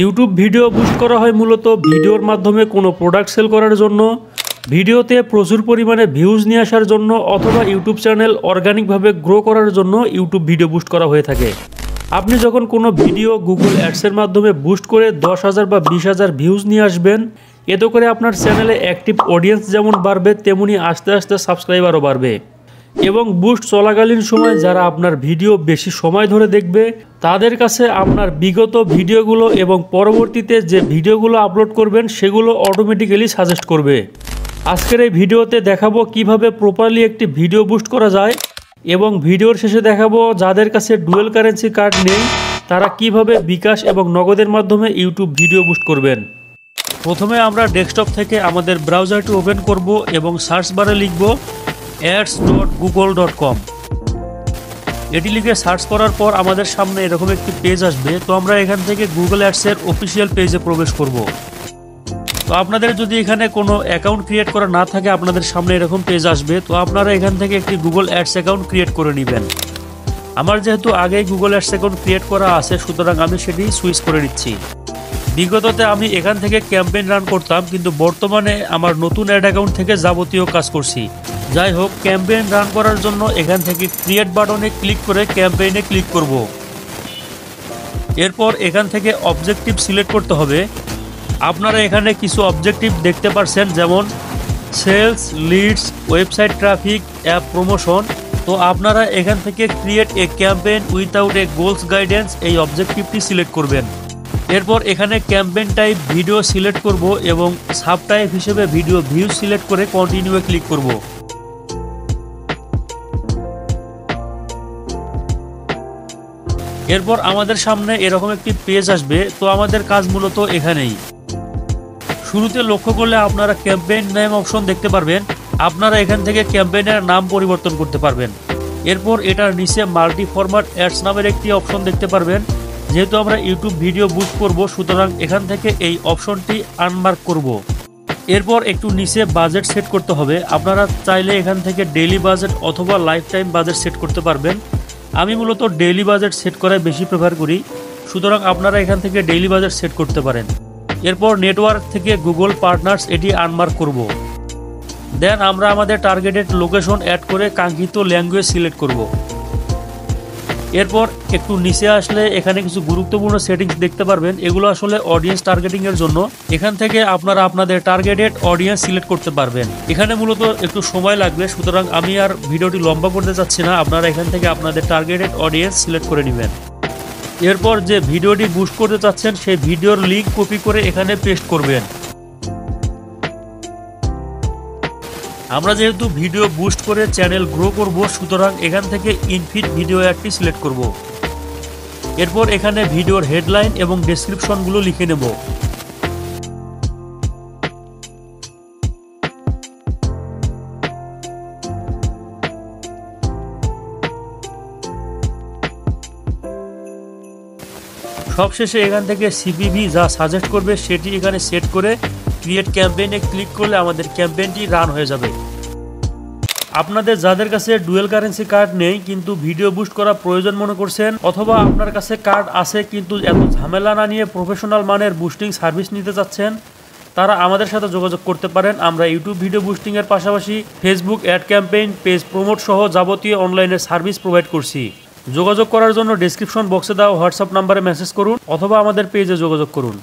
YouTube video boost করা হয় মূলত ভিডিওর মাধ্যমে কোনো প্রোডাক্ট সেল করার জন্য, ভিডিওতে প্রচুর পরিমাণে ভিউজ নিয়ে আসার জন্য অথবা ইউটিউব চ্যানেল অর্গানিকভাবে গ্রো করার জন্য ইউটিউব ভিডিও বুস্ট করা হয়ে থাকে। আপনি যখন কোনো ভিডিও গুগল অ্যাডসের মাধ্যমে বুস্ট করে 10,000 বা 20,000 ভিউজ নিয়ে আসবেন, এতে করে আপনার চ্যানেলে অ্যাক্টিভ অডিয়েন্স যেমন বাড়বে তেমনি আস্তে আস্তে সাবস্ক্রাইবারও বাড়বে এবং বুস্ট চলাকালীন সময় যারা আপনার ভিডিও বেশি সময় ধরে দেখবে তাদের কাছে আপনার বিগত ভিডিওগুলো এবং পরবর্তীতে যে ভিডিওগুলো আপলোড করবেন সেগুলো অটোমেটিক্যালি সাজেস্ট করবে। আজকের এই ভিডিওতে দেখাবো কিভাবে প্রপারলি একটি ভিডিও বুস্ট করা যায় এবং ভিডিওর শেষে দেখাবো যাদের কাছে ডুয়েল কারেন্সি কার্ড নেই তারা কিভাবে বিকাশ এবং নগদের মাধ্যমে ইউটিউব ভিডিও বুস্ট করবেন। প্রথমে আমরা ডেস্কটপ থেকে আমাদের ব্রাউজারটি ওপেন করব এবং সার্চ বারে লিখব ads.google.com। এটি লিখে সার্চ করার পর আমাদের সামনে এরকম একটি পেজ আসবে। তো আমরা এখান থেকে গুগল অ্যাডসের অফিসিয়াল পেজে প্রবেশ করব। তো আপনাদের যদি এখানে কোনো অ্যাকাউন্ট ক্রিয়েট করা না থাকে আপনাদের সামনে এরকম পেজ আসবে। তো আপনারা এখান থেকে একটি গুগল অ্যাডস অ্যাকাউন্ট ক্রিয়েট করে নেবেন। আমার যেহেতু আগেই গুগল অ্যাডস অ্যাকাউন্ট ক্রিয়েট করা আছে সুতরাং আমি সেটি সুইচ করে নিচ্ছি। বিগততে আমি এখান থেকে ক্যাম্পেইন রান করতাম, কিন্তু বর্তমানে আমার নতুন অ্যাড অ্যাকাউন্ট থেকে যাবতীয় কাজ করছি। যাই হোক, ক্যাম্পেইন রান করার জন্য এখান থেকে ক্রিয়েট বাটনে ক্লিক করে ক্যাম্পেইনে ক্লিক করব। এরপর এখান থেকে অবজেক্টিভ সিলেক্ট করতে হবে। আপনারা এখানে কিছু অবজেক্টিভ দেখতে পাচ্ছেন, যেমন sales, leads, website traffic, app promotion. তো আপনারা এখান থেকে create a campaign without a goals guidance এই অবজেক্টিভটি সিলেক্ট করবেন। এরপর এখানে ক্যাম্পেইন টাইপ ভিডিও সিলেক্ট করব এবং সাব টাইপ হিসেবে ভিডিও ভিউ সিলেক্ট করে কন্টিনিউয়ে ক্লিক করব। এরপর আমাদের সামনে এরকম একটি পেজ আসবে। তো আমাদের কাজ মূলত এখানেই। শুরুতে লক্ষ্য করলে আপনারা ক্যাম্পেইন নেম অপশন দেখতে পারবেন। আপনারা এখান থেকে ক্যাম্পেইনের নাম পরিবর্তন করতে পারবেন। এরপর এটার নিচে মাল্টি ফরম্যাট অ্যাডস নামের একটি অপশন দেখতে পারবেন। যেহেতু আমরা ইউটিউব ভিডিও বুস্ট করব সুতরাং এখান থেকে এই অপশনটি আনমার্ক করব। এরপর একটু নিচে বাজেট সেট করতে হবে। আপনারা চাইলে এখান থেকে ডেইলি বাজেট অথবা লাইফ টাইম বাজেট সেট করতে পারবেন। আমি মূলত ডেইলি বাজেট সেট করাই বেশি প্রেফার করি, সুতরাং আপনারা এখান থেকে ডেইলি বাজেট সেট করতে পারেন। এরপর নেটওয়ার্ক থেকে গুগল পার্টনার্স এটি আনমার্ক করব। দেন আমরা আমাদের টার্গেটেড লোকেশন অ্যাড করে কাঙ্ক্ষিত ল্যাঙ্গুয়েজ সিলেক্ট করব। এরপর একটু নিচে আসলে এখানে কিছু গুরুত্বপূর্ণ সেটিংস দেখতে পারবেন। এগুলো আসলে অডিয়েন্স টার্গেটিংয়ের জন্য। এখান থেকে আপনারা আপনাদের টার্গেটেড অডিয়েন্স সিলেক্ট করতে পারবেন। এখানে মূলত একটু সময় লাগবে, সুতরাং আমি আর ভিডিওটি লম্বা করতে চাচ্ছি না। আপনারা এখান থেকে আপনাদের টার্গেটেড অডিয়েন্স সিলেক্ট করে নেবেন। এরপর যে ভিডিওটি বুস্ট করতে চাচ্ছেন সেই ভিডিওর লিঙ্ক কপি করে এখানে পেস্ট করবেন। আমরা যেহেতু ভিডিও বুস্ট করে চ্যানেল গ্রো করব সুতরাং এখান থেকে ইনফিট ভিডিও অ্যাডটি সিলেক্ট করব। এরপর এখানে ভিডিওর হেডলাইন এবং ডেসক্রিপশনগুলো লিখে নেব। সবশেষে এখান থেকে সিপিভি যা সাজেস্ট করবে সেটি এখানে সেট করে ক্রিয়েট ক্যাম্পেইনে ক্লিক করলে আমাদের ক্যাম্পেইনটি রান হয়ে যাবে। আপনাদের যাদের কাছে ডুয়েল কারেন্সি কার্ড নেই কিন্তু ভিডিও বুস্ট করা প্রয়োজন মনে করছেন, অথবা আপনার কাছে কার্ড আছে কিন্তু এত ঝামেলা না নিয়ে প্রফেশনাল মানের বুস্টিং সার্ভিস নিতে চাচ্ছেন, তারা আমাদের সাথে যোগাযোগ করতে পারেন। আমরা ইউটিউব ভিডিও বুস্টিংয়ের পাশাপাশি Facebook ad campaign, page promote সহ যাবতীয় অনলাইনের সার্ভিস প্রোভাইড করছি। যোগাযোগ করার জন্য ডেসক্রিপশন বক্সে দেওয়া হোয়াটসঅ্যাপ নাম্বারে মেসেজ করুন অথবা আমাদের পেজে যোগাযোগ করুন।